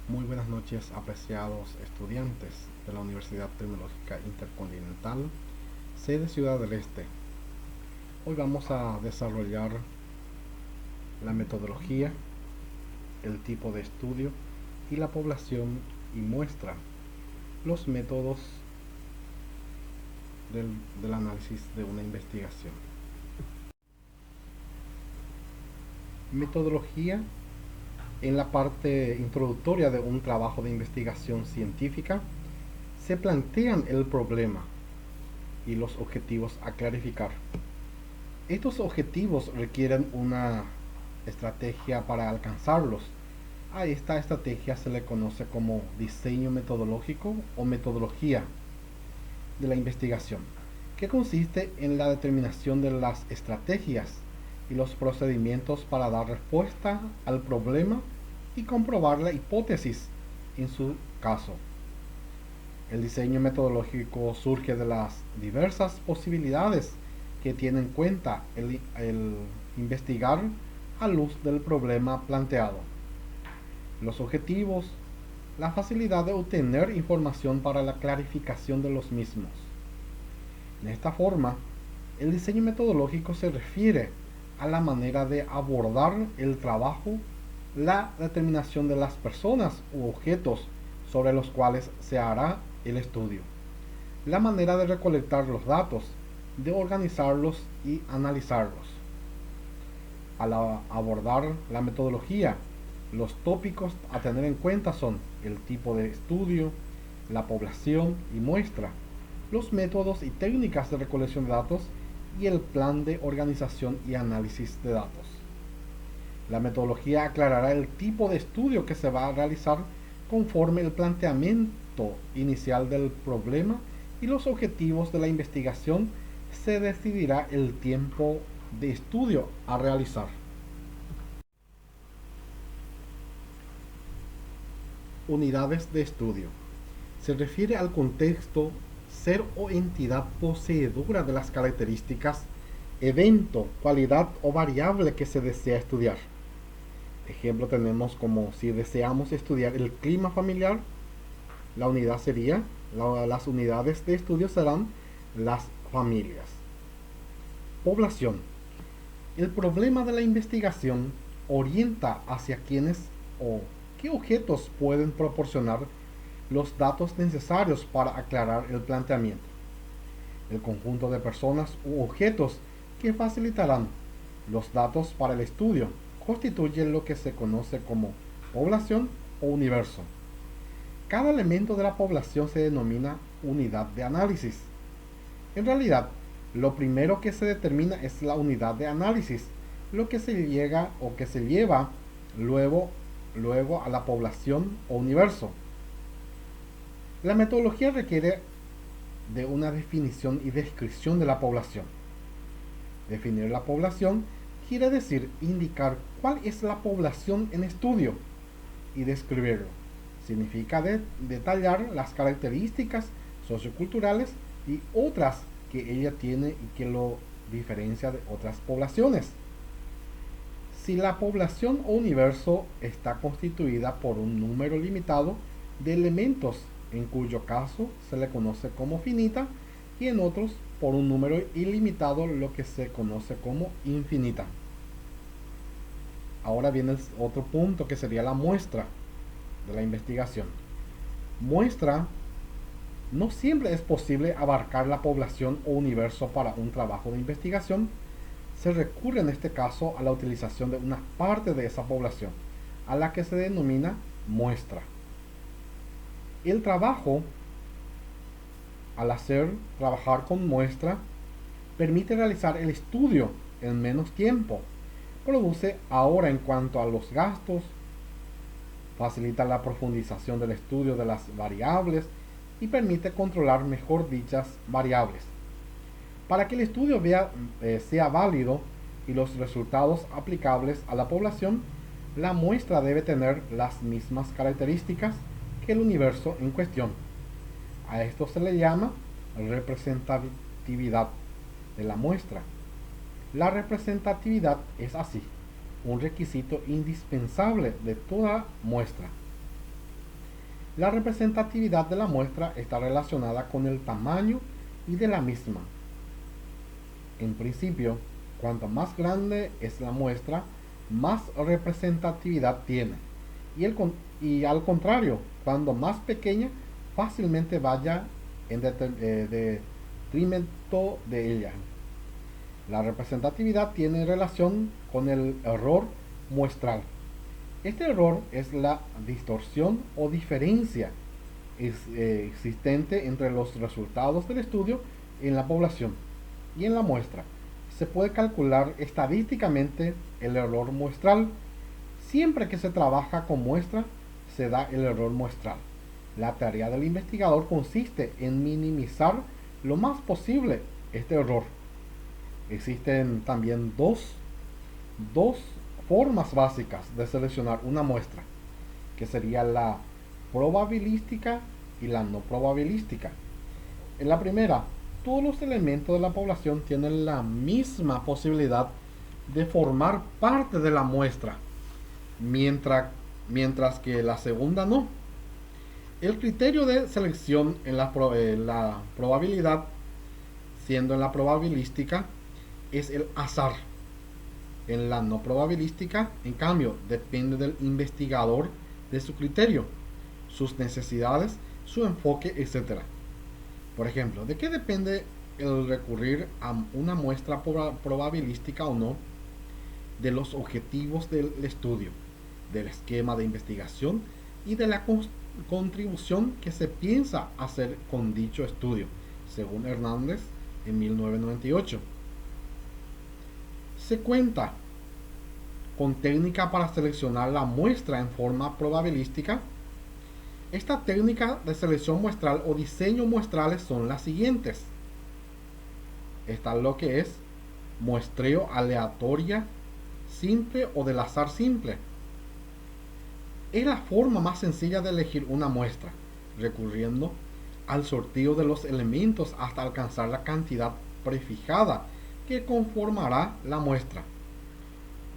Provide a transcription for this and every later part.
Muy buenas noches, apreciados estudiantes de la Universidad Tecnológica Intercontinental, sede Ciudad del Este. Hoy vamos a desarrollar la metodología, el tipo de estudio y la población y muestra los métodos del análisis de una investigación. Metodología. En la parte introductoria de un trabajo de investigación científica, se plantean el problema y los objetivos a clarificar. Estos objetivos requieren una estrategia para alcanzarlos. A esta estrategia se le conoce como diseño metodológico o metodología de la investigación, que consiste en la determinación de las estrategias y los procedimientos para dar respuesta al problema y comprobar la hipótesis en su caso. El diseño metodológico surge de las diversas posibilidades que tiene en cuenta el investigar a luz del problema planteado. Los objetivos, la facilidad de obtener información para la clarificación de los mismos. De esta forma, el diseño metodológico se refiere a la manera de abordar el trabajo, la determinación de las personas u objetos sobre los cuales se hará el estudio, la manera de recolectar los datos, de organizarlos y analizarlos. Al abordar la metodología, los tópicos a tener en cuenta son el tipo de estudio, la población y muestra, los métodos y técnicas de recolección de datos y el plan de organización y análisis de datos. La metodología aclarará el tipo de estudio que se va a realizar conforme el planteamiento inicial del problema y los objetivos de la investigación. Se decidirá el tiempo de estudio a realizar. Unidades de estudio. Se refiere al contexto, ser o entidad poseedora de las características, evento, cualidad o variable que se desea estudiar. Ejemplo tenemos como si deseamos estudiar el clima familiar, la unidad sería, las unidades de estudio serán las familias. Población. El problema de la investigación orienta hacia quiénes o qué objetos pueden proporcionar los datos necesarios para aclarar el planteamiento. El conjunto de personas u objetos que facilitarán los datos para el estudio constituye lo que se conoce como población o universo. Cada elemento de la población se denomina unidad de análisis. En realidad, lo primero que se determina es la unidad de análisis, lo que se llega o que se lleva luego a la población o universo. La metodología requiere de una definición y descripción de la población. Definir la población quiere decir indicar cuál es la población en estudio y describirlo. Significa detallar las características socioculturales y otras que ella tiene y que lo diferencia de otras poblaciones. Si la población o universo está constituida por un número limitado de elementos, en cuyo caso se le conoce como finita, y en otros por un número ilimitado, lo que se conoce como infinita. Ahora viene otro punto que sería la muestra de la investigación. Muestra. No siempre es posible abarcar la población o universo para un trabajo de investigación. Se recurre en este caso a la utilización de una parte de esa población, a la que se denomina muestra. El trabajo, al trabajar con muestra, permite realizar el estudio en menos tiempo. Produce ahora en cuanto a los gastos, facilita la profundización del estudio de las variables y permite controlar mejor dichas variables. Para que el estudio sea válido y los resultados aplicables a la población, la muestra debe tener las mismas características que el universo en cuestión. A esto se le llama representatividad de la muestra. La representatividad es así un requisito indispensable de toda muestra. La representatividad de la muestra está relacionada con el tamaño y de la misma. En principio, cuanto más grande es la muestra, más representatividad tiene. Y al contrario, cuando más pequeña, fácilmente vaya en detrimento de ella. La representatividad tiene relación con el error muestral. Este error es la distorsión o diferencia existente entre los resultados del estudio en la población y en la muestra. Se puede calcular estadísticamente el error muestral. Siempre que se trabaja con muestra, se da el error muestral. La tarea del investigador consiste en minimizar lo más posible este error. Existen también dos formas básicas de seleccionar una muestra, que sería la probabilística y la no probabilística. En la primera, todos los elementos de la población tienen la misma posibilidad de formar parte de la muestra, mientras que la segunda no. El criterio de selección en la probabilidad, siendo en la probabilística, es el azar. En la no probabilística, en cambio, depende del investigador, de su criterio, sus necesidades, su enfoque, etc. Por ejemplo, ¿de qué depende el recurrir a una muestra probabilística o no? De los objetivos del estudio, del esquema de investigación y de la contribución que se piensa hacer con dicho estudio, según Hernández en 1998. Se cuenta con técnica para seleccionar la muestra en forma probabilística. Esta técnica de selección muestral o diseño muestrales son las siguientes. Está lo que es muestreo aleatoria simple o del azar simple. Es la forma más sencilla de elegir una muestra, recurriendo al sorteo de los elementos hasta alcanzar la cantidad prefijada que conformará la muestra,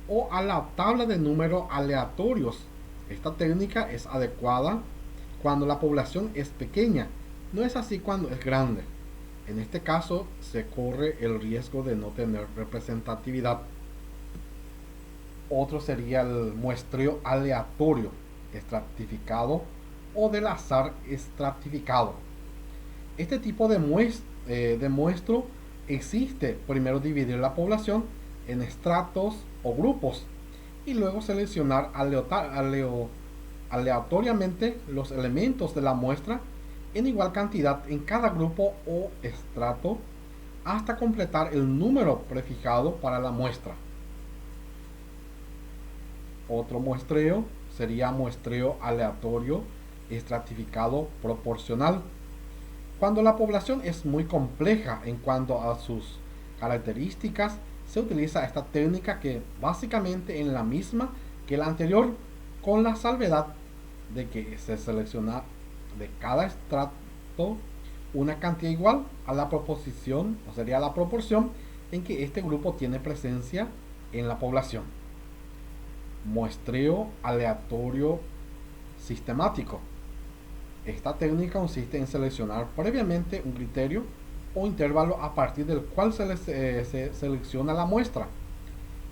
o a la tabla de números aleatorios. Esta técnica es adecuada cuando la población es pequeña, no es así cuando es grande. En este caso se corre el riesgo de no tener representatividad. Otro sería el muestreo aleatorio estratificado o del azar estratificado. Este tipo de muestro existe primero dividir la población en estratos o grupos y luego seleccionar aleatoriamente los elementos de la muestra en igual cantidad en cada grupo o estrato hasta completar el número prefijado para la muestra. Otro muestreo sería muestreo aleatorio estratificado proporcional. Cuando la población es muy compleja en cuanto a sus características, se utiliza esta técnica, que básicamente es la misma que la anterior, con la salvedad de que se selecciona de cada estrato una cantidad igual a la proporción, o sería la proporción en que este grupo tiene presencia en la población. Muestreo aleatorio sistemático. Esta técnica consiste en seleccionar previamente un criterio o intervalo a partir del cual se selecciona la muestra.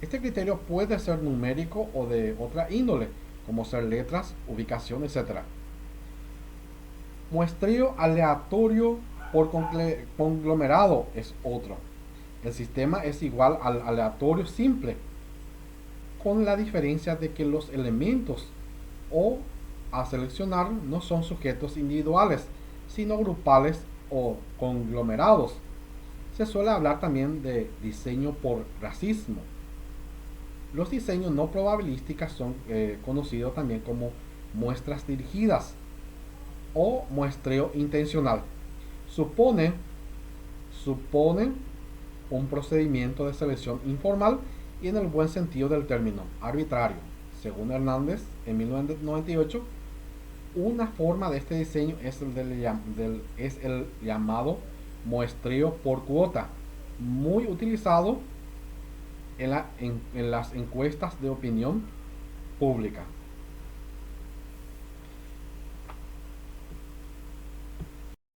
Este criterio puede ser numérico o de otra índole, como ser letras, ubicación, etc. Muestreo aleatorio por conglomerado es otro. El sistema es igual al aleatorio simple, con la diferencia de que los elementos a seleccionar no son sujetos individuales, sino grupales o conglomerados. Se suele hablar también de diseño por racismo. Los diseños no probabilísticos son conocidos también como muestras dirigidas o muestreo intencional. Supone un procedimiento de selección informal y, en el buen sentido del término, arbitrario. Según Hernández en 1998, una forma de este diseño es el llamado muestreo por cuota, muy utilizado en las encuestas de opinión pública.